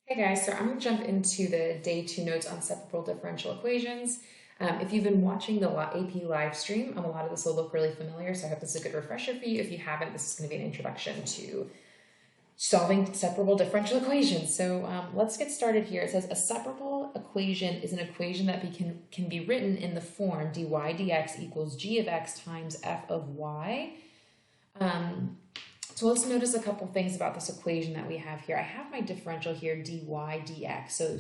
Hey guys, so I'm going to jump into the day 2 notes on separable differential equations. If you've been watching the AP live stream, a lot of this will look really familiar, so I hope this is a good refresher for you. If you haven't, this is going to be an introduction to solving separable differential equations. So let's get started here. It says a separable equation is an equation that can be written in the form dy dx equals g of x times f of y. So let's notice a couple things about this equation that we have here. I have my differential here, dy dx. So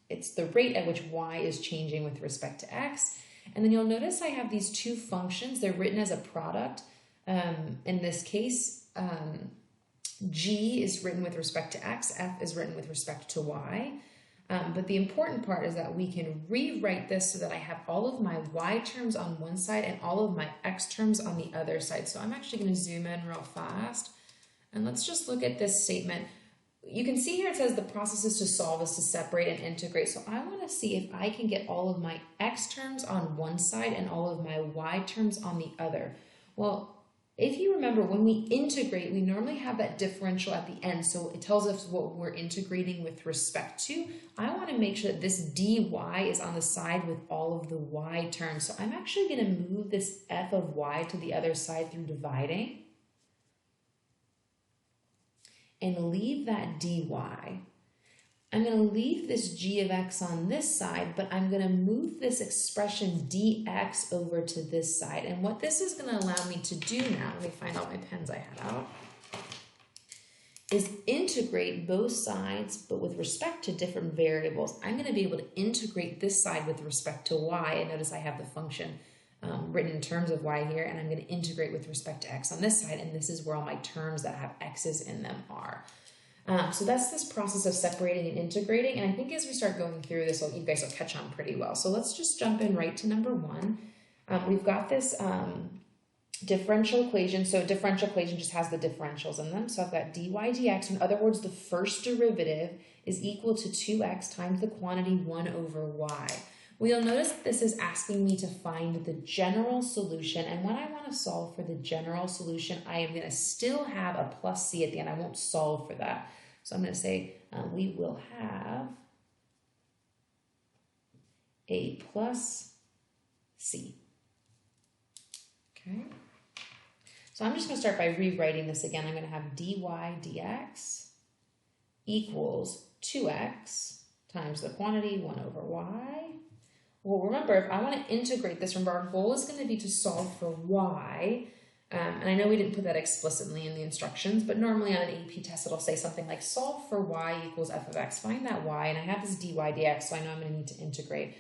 it's the rate at which y is changing with respect to x. And then you'll notice I have these two functions. They're written as a product. In this case, g is written with respect to x, f is written with respect to y. But the important part is that we can rewrite this so that I have all of my y terms on one side and all of my x terms on the other side. So I'm actually going to zoom in real fast. And let's just look at this statement. You can see here it says the process is to solve is to separate and integrate. So I want to see if I can get all of my x terms on one side and all of my y terms on the other. Well, if you remember, when we integrate, we normally have that differential at the end. So it tells us what we're integrating with respect to. I want to make sure that this dy is on the side with all of the y terms. So I'm actually going to move this f of y to the other side through dividing and leave that dy. I'm going to leave this g of x on this side, but I'm going to move this expression dx over to this side. And what this is going to allow me to do now, let me find all my pens I had out, is integrate both sides, but with respect to different variables. I'm going to be able to integrate this side with respect to y. And notice I have the function written in terms of y here, and I'm going to integrate with respect to x on this side. And this is where all my terms that have x's in them are. So that's this process of separating and integrating, and I think as we start going through this, you guys will catch on pretty well. So let's just jump in right to number one. We've got this differential equation. So a differential equation just has the differentials in them. So I've got dy dx. In other words, the first derivative is equal to 2x times the quantity 1 over y. Well, you'll notice that this is asking me to find the general solution, and when I want to solve for the general solution, I am going to still have a plus c at the end. I won't solve for that. So I'm going to say we will have a plus c. Okay. So I'm just going to start by rewriting this again. I'm going to have dy dx equals 2x times the quantity 1 over y. Well, remember, if I want to integrate this, remember our goal is going to be to solve for y. And I know we didn't put that explicitly in the instructions, but normally on an AP test, it'll say something like solve for y equals f of x. Find that y, and I have this dy dx, so I know I'm going to need to integrate.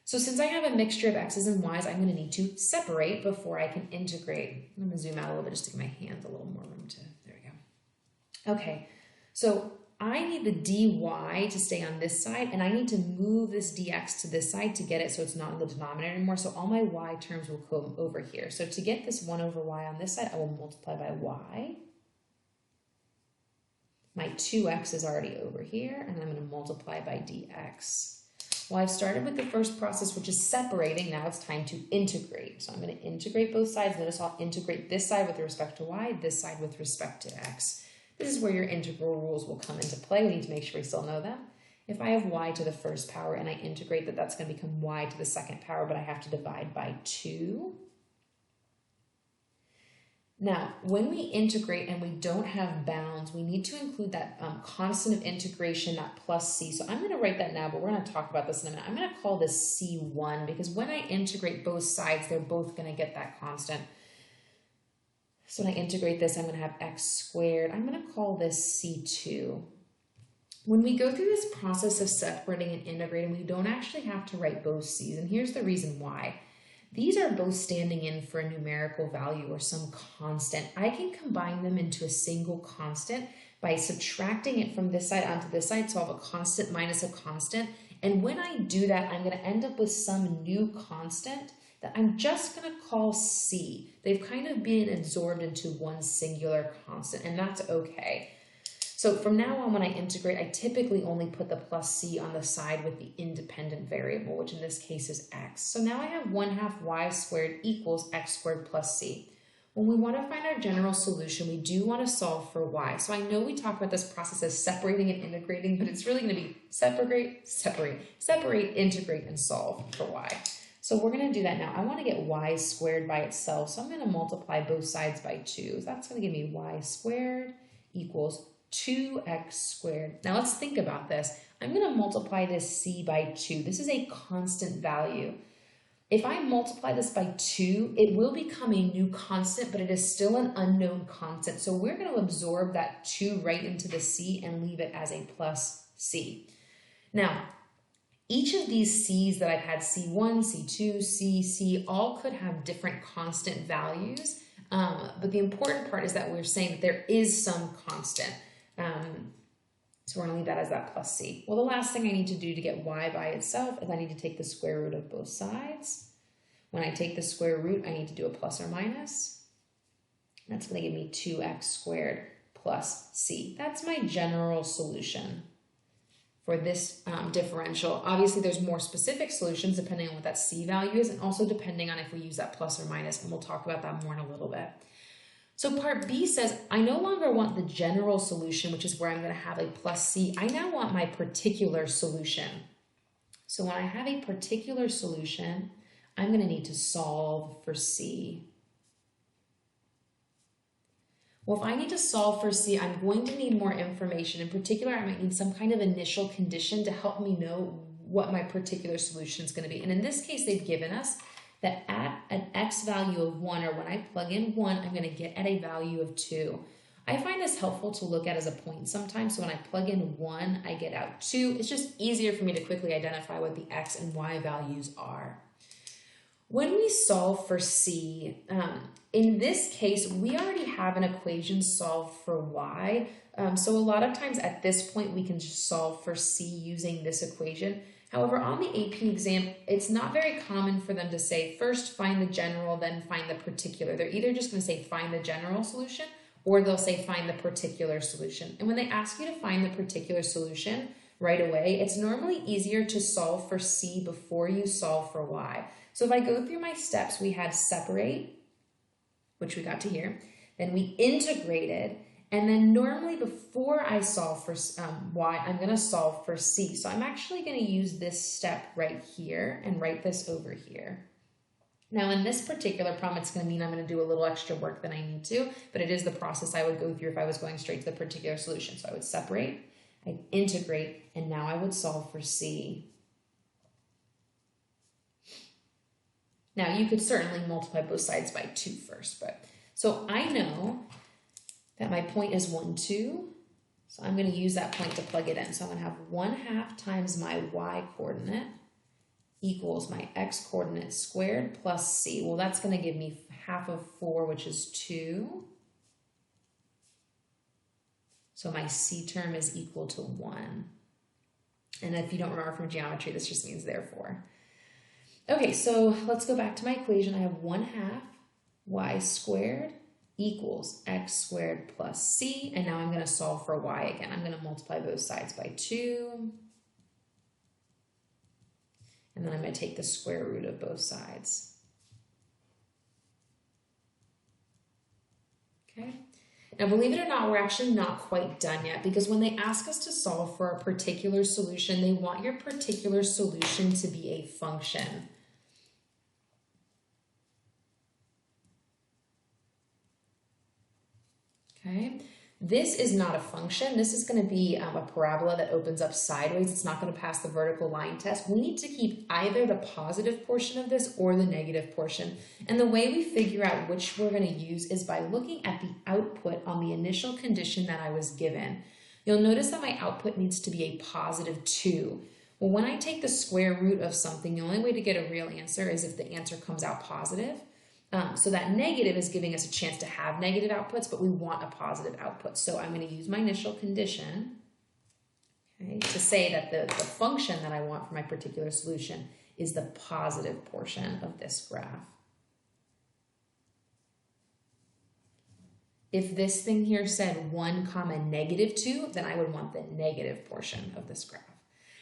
So since I have a mixture of x's and y's, I'm going to need to separate before I can integrate. I'm going to zoom out a little bit just to give my hands a little more room to, there we go. Okay, so I need the dy to stay on this side, and I need to move this dx to this side to get it so it's not in the denominator anymore. So all my y terms will come over here. So to get this 1 over y on this side, I will multiply by y. My 2x is already over here, and I'm going to multiply by dx. Well, I've started with the first process, which is separating. Now it's time to integrate. So I'm going to integrate both sides. Notice I'll integrate this side with respect to y, this side with respect to x. This is where your integral rules will come into play. We need to make sure we still know them. If I have y to the first power and I integrate that, that's going to become y to the second power, but I have to divide by 2. Now, when we integrate and we don't have bounds, we need to include that constant of integration, that plus c. So I'm going to write that now, but we're going to talk about this in a minute. I'm going to call this c1 because when I integrate both sides, they're both going to get that constant. So when I integrate this, I'm going to have x squared. I'm going to call this c2. When we go through this process of separating and integrating, we don't actually have to write both c's, and here's the reason why. These are both standing in for a numerical value or some constant. I can combine them into a single constant by subtracting it from this side onto this side, so I'll have a constant minus a constant. And when I do that, I'm going to end up with some new constant that I'm just going to call c. They've kind of been absorbed into one singular constant, and that's okay. So from now on, when I integrate, I typically only put the plus c on the side with the independent variable, which in this case is x. So now I have 1/2 y squared equals x squared plus c. when we want to find our general solution, we do want to solve for y. So I know we talk about this process as separating and integrating, but it's really going to be separate, integrate, and solve for y. So we're going to do that now. I want to get y squared by itself, so I'm going to multiply both sides by 2. So that's going to give me y squared equals 2x squared. Now let's think about this. I'm going to multiply this c by 2. This is a constant value. If I multiply this by 2, it will become a new constant, but it is still an unknown constant. So we're going to absorb that 2 right into the c and leave it as a plus c. Now, each of these c's that I've had, c1, c2, c, all could have different constant values. But the important part is that we're saying that there is some constant. So we're going to leave that as that plus c. Well, the last thing I need to do to get y by itself is I need to take the square root of both sides. When I take the square root, I need to do a plus or minus. That's going to give me 2x squared plus c. That's my general solution for this differential. Obviously, there's more specific solutions depending on what that c value is, and also depending on if we use that plus or minus, and we'll talk about that more in a little bit. So part B says, I no longer want the general solution, which is where I'm going to have a plus c. I now want my particular solution. So when I have a particular solution, I'm going to need to solve for c. Well, if I need to solve for c, I'm going to need more information. In particular, I might need some kind of initial condition to help me know what my particular solution is going to be. And in this case, they've given us that at an x value of 1, or when I plug in 1, I'm going to get at a value of 2. I find this helpful to look at as a point sometimes. So when I plug in 1, I get out 2. It's just easier for me to quickly identify what the x and y values are. When we solve for c, in this case, we already have an equation solved for y. So a lot of times at this point, we can just solve for c using this equation. However, on the AP exam, it's not very common for them to say, first find the general, then find the particular. They're either just going to say find the general solution, or they'll say find the particular solution. And when they ask you to find the particular solution right away, it's normally easier to solve for c before you solve for y. So if I go through my steps, we had separate, which we got to here, then we integrated, and then normally before I solve for y, I'm going to solve for c. So I'm actually going to use this step right here and write this over here. Now in this particular problem, it's going to mean I'm going to do a little extra work than I need to, but it is the process I would go through if I was going straight to the particular solution. So I would separate, I'd integrate, and now I would solve for c. Now you could certainly multiply both sides by 2 first, but so I know that my point is 1, 2. So I'm going to use that point to plug it in. So I'm going to have 1/2 times my y coordinate equals my x coordinate squared plus c. Well, that's going to give me half of 4, which is 2. So my c term is equal to 1. And if you don't remember from geometry, this just means therefore. Okay, so let's go back to my equation. I have 1/2 y squared equals x squared plus c, and now I'm going to solve for y again. I'm going to multiply both sides by 2, and then I'm going to take the square root of both sides. Okay, now believe it or not, we're actually not quite done yet, because when they ask us to solve for a particular solution, they want your particular solution to be a function. Okay, this is not a function. This is going to be a parabola that opens up sideways. It's not going to pass the vertical line test. We need to keep either the positive portion of this or the negative portion. And the way we figure out which we're going to use is by looking at the output on the initial condition that I was given. You'll notice that my output needs to be a positive 2. Well, when I take the square root of something, the only way to get a real answer is if the answer comes out positive. So that negative is giving us a chance to have negative outputs, but we want a positive output. So I'm going to use my initial condition, okay, to say that the function that I want for my particular solution is the positive portion of this graph. If this thing here said 1, -2, then I would want the negative portion of this graph.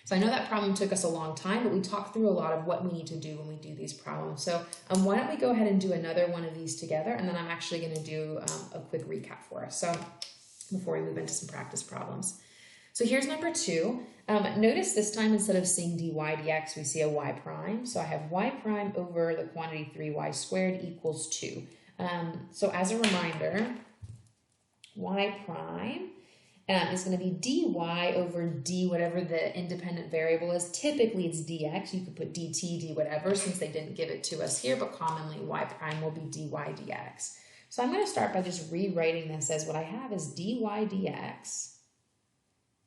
So I know that problem took us a long time, but we talked through a lot of what we need to do when we do these problems. So why don't we go ahead and do another one of these together, and then I'm actually going to do a quick recap for us. So before we move into some practice problems. So here's number 2. Notice this time instead of seeing dy dx, we see a y prime. So I have y prime over the quantity 3y squared equals 2. So as a reminder, y prime is going to be dy over d, whatever the independent variable is. Typically it's dx. You could put dt, d whatever, since they didn't give it to us here, but commonly y prime will be dy dx. So I'm going to start by just rewriting this as what I have is dy dx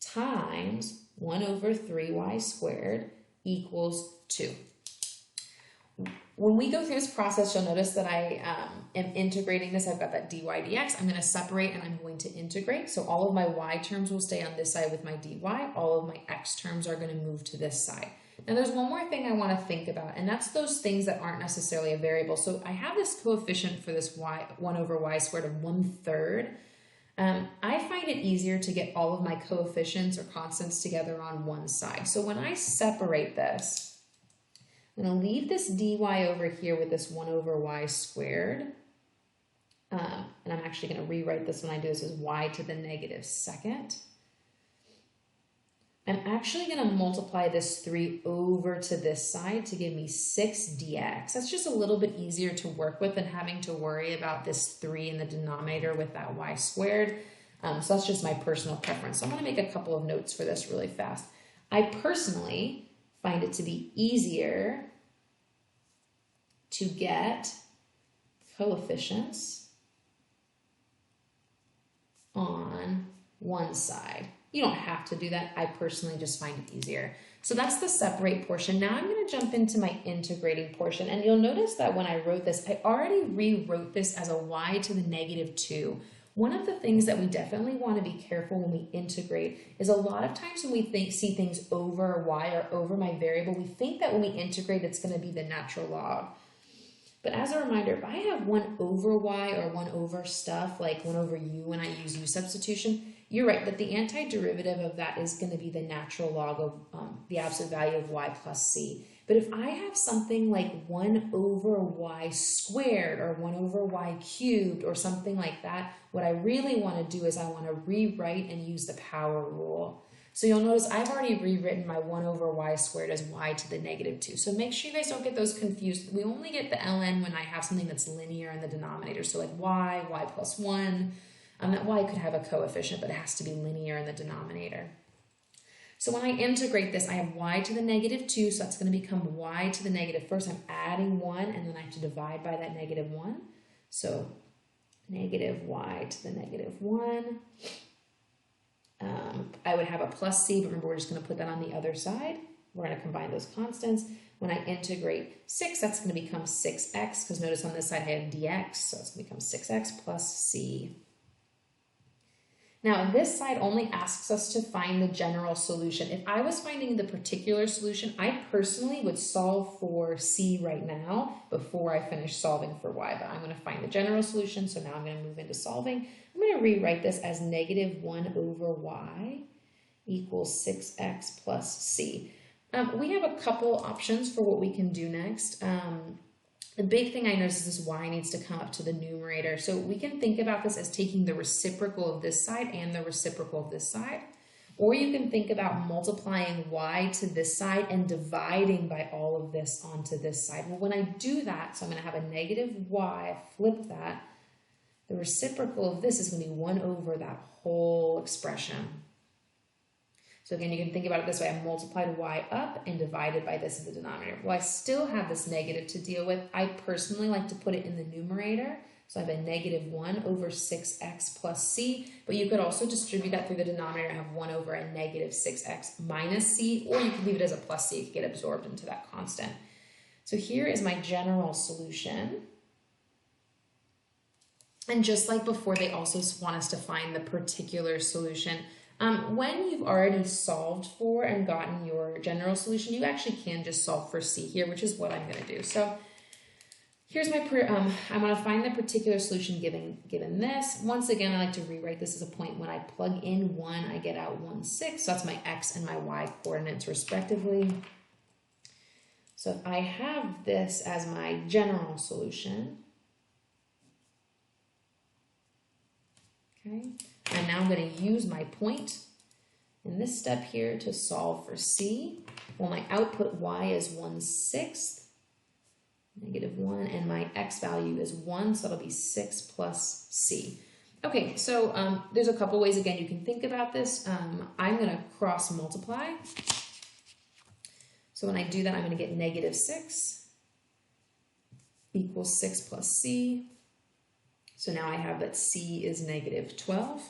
times 1 over 3y squared equals 2. When we go through this process, you'll notice that I am integrating this. I've got that dy dx. I'm going to separate and I'm going to integrate. So all of my y terms will stay on this side with my dy. All of my x terms are going to move to this side. Now there's one more thing I want to think about, and that's those things that aren't necessarily a variable. So I have this coefficient for this 1 over y squared of 1/3. I find it easier to get all of my coefficients or constants together on one side. So when I separate this, I'm going to leave this dy over here with this 1 over y squared. And I'm actually going to rewrite this when I do this as y to the negative second. I'm actually going to multiply this 3 over to this side to give me 6 dx. That's just a little bit easier to work with than having to worry about this 3 in the denominator with that y squared. So that's just my personal preference. So I'm going to make a couple of notes for this really fast. I personally find it to be easier to get coefficients on one side. You don't have to do that. I personally just find it easier. So that's the separate portion. Now I'm going to jump into my integrating portion. And you'll notice that when I wrote this, I already rewrote this as a y to the negative 2. One of the things that we definitely want to be careful when we integrate is a lot of times when we see things over y or over my variable, we think that when we integrate, it's going to be the natural log. But as a reminder, if I have 1 over y or 1 over stuff, like 1 over u when I use u substitution, you're right that the antiderivative of that is going to be the natural log of the absolute value of y plus c. But if I have something like 1 over y squared or 1 over y cubed or something like that, what I really want to do is I want to rewrite and use the power rule. So you'll notice I've already rewritten my 1 over y squared as y to the negative 2. So make sure you guys don't get those confused. We only get the ln when I have something that's linear in the denominator. So like y plus 1. That y could have a coefficient, but it has to be linear in the denominator. So when I integrate this, I have y to the negative 2, so that's going to become y to the negative. First, I'm adding 1, and then I have to divide by that negative 1. So negative y to the negative 1. I would have a plus c, but remember we're just going to put that on the other side. We're going to combine those constants. When I integrate 6, that's going to become 6x, because notice on this side I have dx, so it's going to become 6x plus c. Now, this side only asks us to find the general solution. If I was finding the particular solution, I personally would solve for c right now before I finish solving for y, but I'm going to find the general solution, so now I'm going to move into solving. I'm going to rewrite this as negative 1 over y equals 6x plus c. We have a couple options for what we can do next. The big thing I notice is this y needs to come up to the numerator. So we can think about this as taking the reciprocal of this side and the reciprocal of this side. Or you can think about multiplying y to this side and dividing by all of this onto this side. Well, when I do that, so I'm going to have a negative y, flip that. The reciprocal of this is going to be 1 over that whole expression. So again, you can think about it this way. I multiplied y up and divided by this in the denominator. Well, I still have this negative to deal with. I personally like to put it in the numerator. So I have a negative 1 over 6x plus c. But you could also distribute that through the denominator and have 1 over a negative 6x minus c. Or you could leave it as a plus c. It could get absorbed into that constant. So here is my general solution. And just like before, they also want us to find the particular solution. When you've already solved for and gotten your general solution, you actually can just solve for c here, which is what I'm going to do. So Here's my, I want to find the particular solution given this. Once again, I like to rewrite this as a point. When I plug in 1, I get out 1, 6. So that's my x and my y coordinates respectively. So if I have this as my general solution, okay, and now I'm going to use my point in this step here to solve for c. Well, my output y is 1/6. -1, and my x value is 1, so that'll be 6 plus c. Okay, so there's a couple ways, again, you can think about this. I'm going to cross multiply. So when I do that, I'm going to get -6 equals 6 plus c. So now I have that c is -12.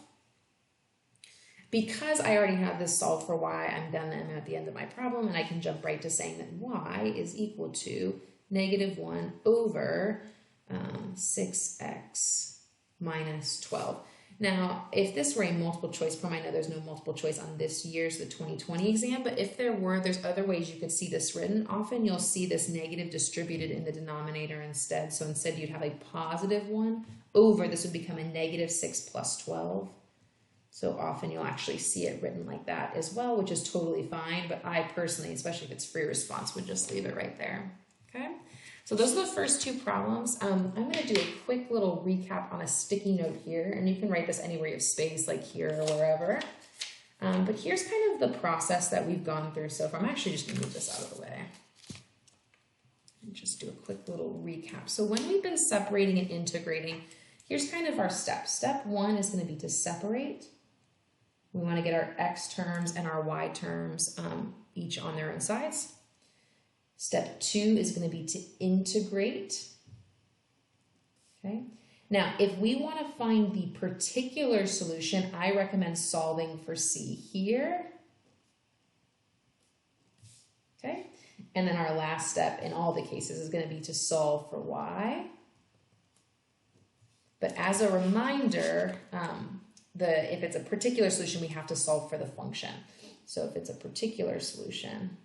Because I already have this solved for y, I'm at the end of my problem, and I can jump right to saying that y is equal to -1 over 6x minus 12. Now, if this were a multiple choice problem, I know there's no multiple choice on this year's, the 2020 exam, but if there were, there's other ways you could see this written. Often you'll see this negative distributed in the denominator instead. So instead you'd have a +1 over, this would become a -6 plus 12. So often you'll actually see it written like that as well, which is totally fine. But I personally, especially if it's free response, would just leave it right there. Okay, so those are the first two problems. I'm going to do a quick little recap on a sticky note here, and you can write this anywhere you have space, like here or wherever. But here's kind of the process that we've gone through so far. I'm actually just going to move this out of the way and just do a quick little recap. So when we've been separating and integrating, here's kind of our steps. Step 1 is going to be to separate. We want to get our x terms and our y terms each on their own sides. Step 2 is going to be to integrate. Okay. Now, if we want to find the particular solution, I recommend solving for c here. Okay. And then our last step in all the cases is going to be to solve for y. But as a reminder, if it's a particular solution, we have to solve for the function. So if it's a particular solution,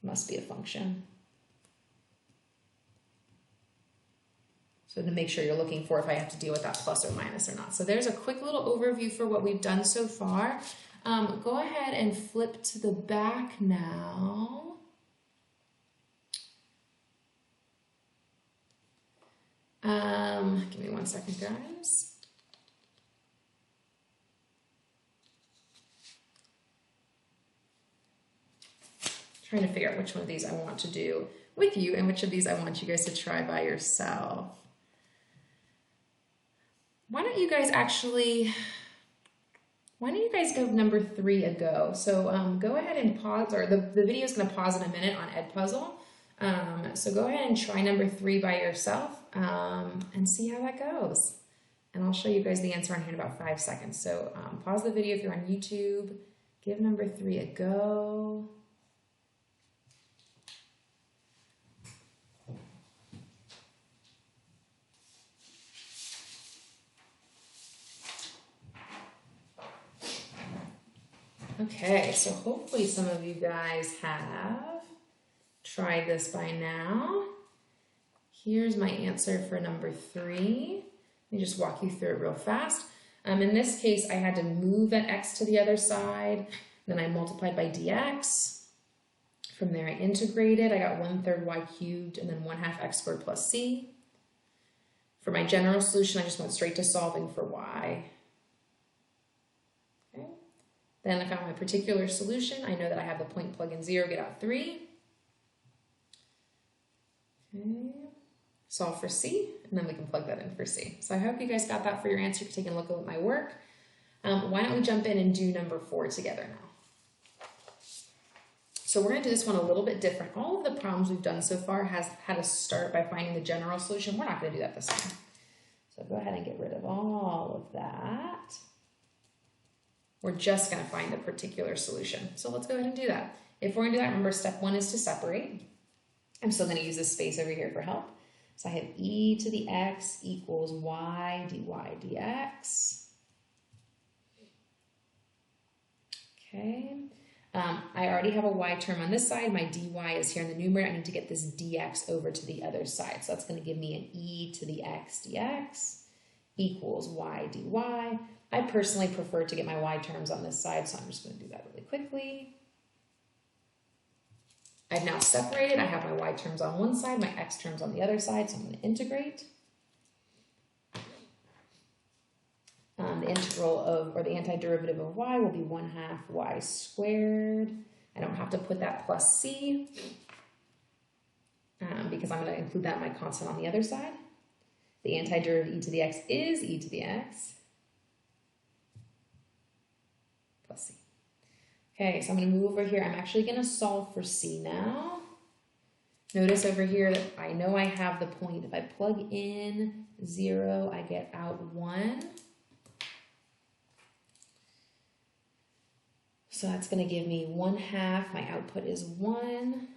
must be a function. So to make sure you're looking for if I have to deal with that plus or minus or not. So there's a quick little overview for what we've done so far. Go ahead and flip to the back now. Give me 1 second, guys. Trying to figure out which one of these I want to do with you and which of these I want you guys to try by yourself. Why don't you guys give number 3 a go? So go ahead and pause, or the video is going to pause in a minute on Edpuzzle. So go ahead and try number 3 by yourself and see how that goes. And I'll show you guys the answer on here in about 5 seconds. So pause the video if you're on YouTube. Give number 3 a go. Okay, so hopefully some of you guys have tried this by now. Here's my answer for number 3. Let me just walk you through it real fast. In this case, I had to move that x to the other side. Then I multiplied by dx. From there, I integrated. I got 1/3 y cubed and then 1/2 x squared plus c. For my general solution, I just went straight to solving for y. Okay. Then I found my particular solution. I know that I have the point plug in 0, get out 3. Okay. Solve for c, and then we can plug that in for c. So I hope you guys got that for your answer. You're taking a look at my work. Why don't we jump in and do number 4 together now? So we're going to do this one a little bit different. All of the problems we've done so far has had us start by finding the general solution. We're not going to do that this time. So go ahead and get rid of all of that. We're just going to find the particular solution. So let's go ahead and do that. If we're going to do that, remember step 1 is to separate. I'm still going to use this space over here for help. So I have e to the x equals y dy dx. Okay. I already have a y term on this side. My dy is here in the numerator. I need to get this dx over to the other side. So that's going to give me an e to the x dx equals y dy. I personally prefer to get my y terms on this side, so I'm just going to do that really quickly. I've now separated. I have my y terms on one side, my x terms on the other side, so I'm going to integrate. The integral of, or the antiderivative of y will be 1/2 y squared. I don't have to put that plus c because I'm going to include that in my constant on the other side. The antiderivative of e to the x is e to the x plus c. Okay, so I'm going to move over here. I'm actually going to solve for c now. Notice over here that I know I have the point. If I plug in 0, I get out 1. So that's going to give me 1/2. My output is 1. I'm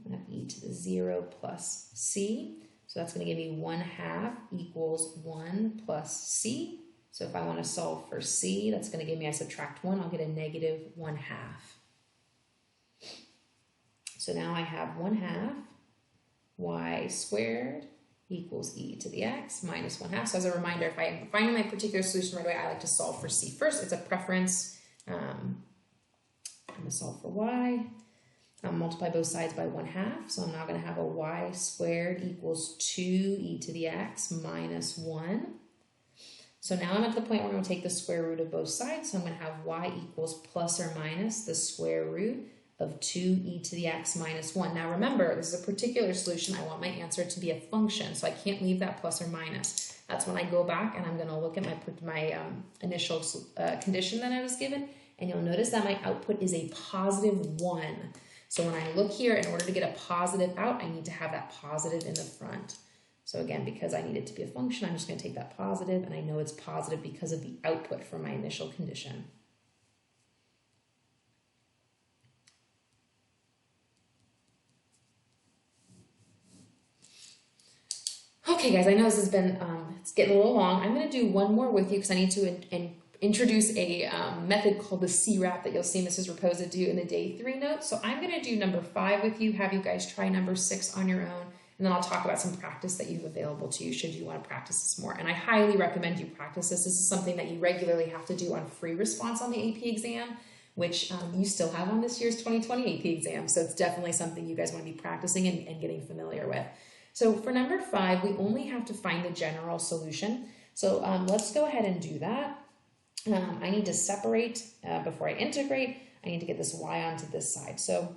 going to have e to the 0 plus c. So that's going to give me 1/2 equals 1 plus c. So if I want to solve for c, that's going to give me, I subtract 1, I'll get a negative 1/2. So now I have 1/2 y squared equals e to the x minus 1/2. So as a reminder, if I'm finding my particular solution right away, I like to solve for c first. It's a preference. I'm going to solve for y. Multiply both sides by 1/2. So I'm now going to have a y squared equals 2e to the x minus 1. So now I'm at the point where I'm going to take the square root of both sides. So I'm going to have y equals plus or minus the square root of 2e to the x minus 1. Now remember, this is a particular solution. I want my answer to be a function, so I can't leave that plus or minus. That's when I go back and I'm going to look at my initial condition that I was given, and you'll notice that my output is a positive 1. So when I look here, in order to get a positive out, I need to have that positive in the front. So again, because I need it to be a function, I'm just going to take that positive, and I know it's positive because of the output from my initial condition. Okay guys, I know this has been, it's getting a little long. I'm going to do one more with you because I need to introduce a method called the CRAP that you'll see Mrs. Raposa do in the day 3 notes. So I'm going to do number 5 with you, have you guys try number 6 on your own, and then I'll talk about some practice that you have available to you should you want to practice this more. And I highly recommend you practice this. This is something that you regularly have to do on free response on the AP exam, which you still have on this year's 2020 AP exam. So it's definitely something you guys want to be practicing and getting familiar with. So for number 5, we only have to find the general solution. So let's go ahead and do that. I need to separate before I integrate. I need to get this y onto this side. So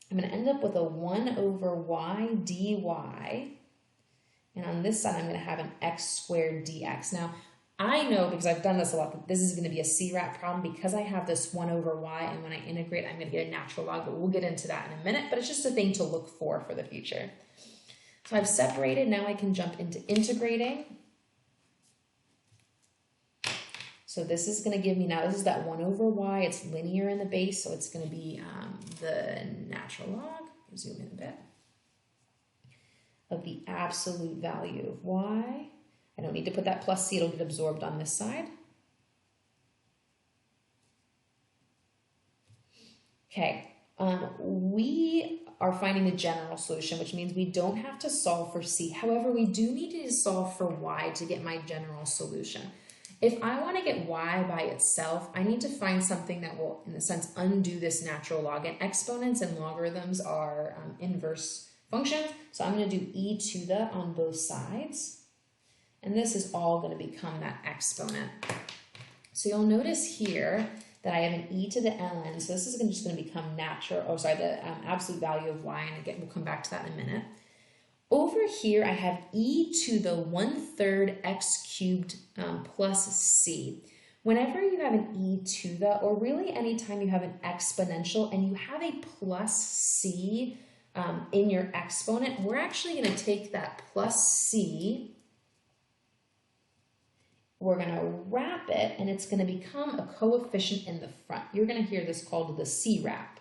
I'm going to end up with a 1 over y dy. And on this side, I'm going to have an x squared dx. Now, I know, because I've done this a lot, that this is going to be a CRAP problem because I have this 1 over y, and when I integrate, I'm going to get a natural log, but we'll get into that in a minute. But it's just a thing to look for the future. So I've separated, now I can jump into integrating. So this is going to give me, now this is that 1 over y, it's linear in the base, so it's going to be the natural log, zoom in a bit, of the absolute value of y. I don't need to put that plus c, it'll get absorbed on this side. Okay, we are finding the general solution, which means we don't have to solve for c. However, we do need to solve for y to get my general solution. If I want to get y by itself, I need to find something that will, in a sense, undo this natural log. And exponents and logarithms are inverse functions. So I'm going to do e to the on both sides. And this is all going to become that exponent. So you'll notice here that I have an e to the ln. So this is just going to become the absolute value of y. And again, we'll come back to that in a minute. Over here, I have e to the 1/3 x cubed plus c. Whenever you have an e to the, or really anytime you have an exponential and you have a plus c in your exponent, we're actually going to take that plus c, we're going to wrap it, and it's going to become a coefficient in the front. You're going to hear this called the CRAP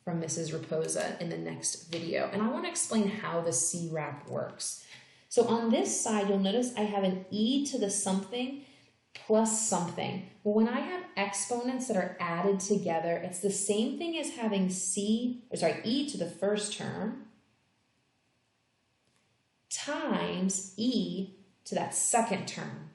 from Mrs. Raposa in the next video. And I want to explain how the CRAP works. So on this side, you'll notice I have an e to the something, plus something. Well, when I have exponents that are added together, it's the same thing as having e to the first term times e to that second term.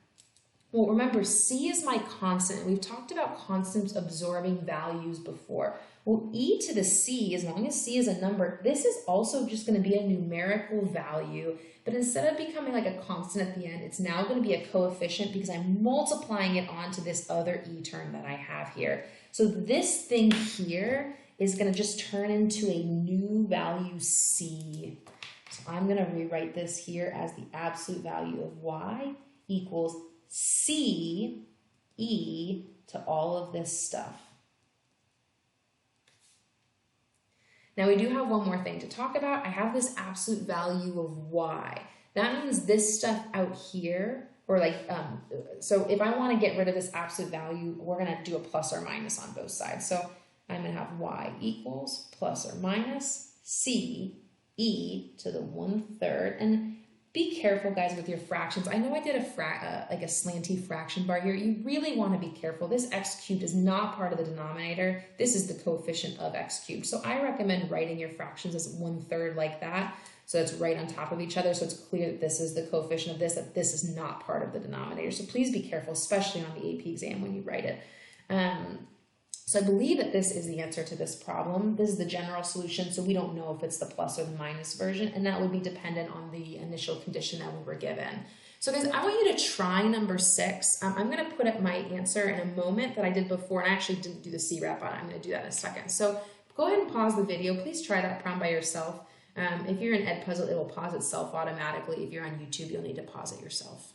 Well, remember, c is my constant. We've talked about constants absorbing values before. Well, e to the c, as long as c is a number, this is also just going to be a numerical value, but instead of becoming like a constant at the end, it's now going to be a coefficient because I'm multiplying it onto this other e term that I have here. So this thing here is going to just turn into a new value c. So I'm going to rewrite this here as the absolute value of y equals c e to all of this stuff. Now we do have one more thing to talk about. I have this absolute value of y. That means this stuff out here, or like, so if I want to get rid of this absolute value, we're going to do a plus or minus on both sides. So I'm going to have y equals plus or minus c e to the 1/3. And be careful, guys, with your fractions. I know I did like a slanty fraction bar here. You really want to be careful. This x cubed is not part of the denominator. This is the coefficient of x cubed. So I recommend writing your fractions as 1/3 like that. So it's right on top of each other. So it's clear that this is the coefficient of this, that this is not part of the denominator. So please be careful, especially on the AP exam when you write it. So I believe that this is the answer to this problem. This is the general solution, so we don't know if it's the plus or the minus version, and that would be dependent on the initial condition that we were given. So guys, I want you to try number 6. I'm going to put up my answer in a moment that I did before, and I actually didn't do the C-wrap on it. I'm going to do that in a second. So go ahead and pause the video. Please try that problem by yourself. If you're in Edpuzzle, it will pause itself automatically. If you're on YouTube, you'll need to pause it yourself.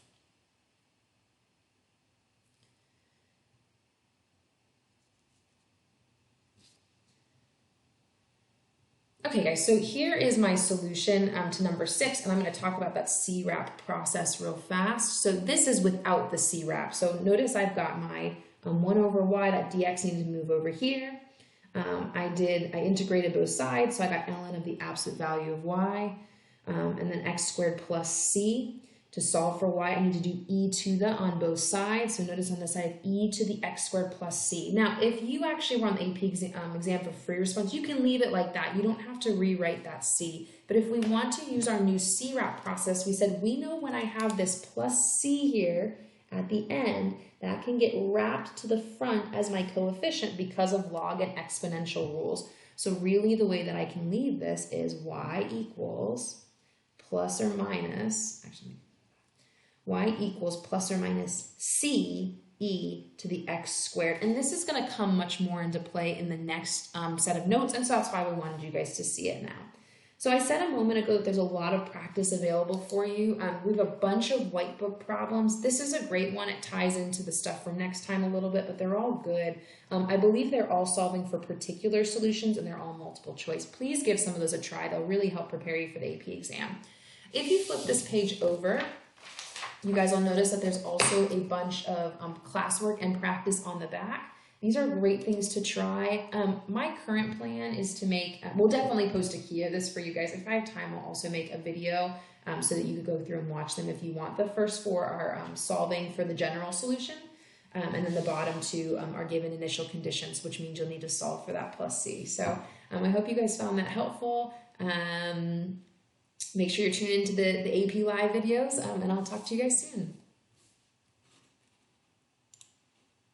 Okay guys, so here is my solution to number 6, and I'm going to talk about that C-wrap process real fast. So this is without the C-wrap. So notice I've got my 1 over y, that dx needed to move over here. I integrated both sides, so I got ln of the absolute value of y, and then x squared plus c. To solve for y, I need to do e to the on both sides. So notice on this side, e to the x squared plus c. Now, if you actually were on the AP exam for free response, you can leave it like that. You don't have to rewrite that c. But if we want to use our new C-wrap process, we said we know when I have this plus c here at the end, that can get wrapped to the front as my coefficient because of log and exponential rules. So really the way that I can leave this is y equals plus or minus, y equals plus or minus c e to the x squared. And this is going to come much more into play in the next set of notes, and so that's why we wanted you guys to see it now. So I said a moment ago that there's a lot of practice available for you. We have a bunch of white book problems. This is a great one. It ties into the stuff from next time a little bit, but they're all good. I believe they're all solving for particular solutions, and they're all multiple choice. Please give some of those a try. They'll really help prepare you for the AP exam. If you flip this page over, you guys will notice that there's also a bunch of classwork and practice on the back. These are great things to try. My current plan is to make, we'll definitely post a key of this for you guys. If I have time, I'll also make a video so that you could go through and watch them if you want. The first 4 are solving for the general solution, and then the bottom 2 are given initial conditions, which means you'll need to solve for that plus C. So I hope you guys found that helpful. Make sure you're tuned into the AP Live videos, and I'll talk to you guys soon.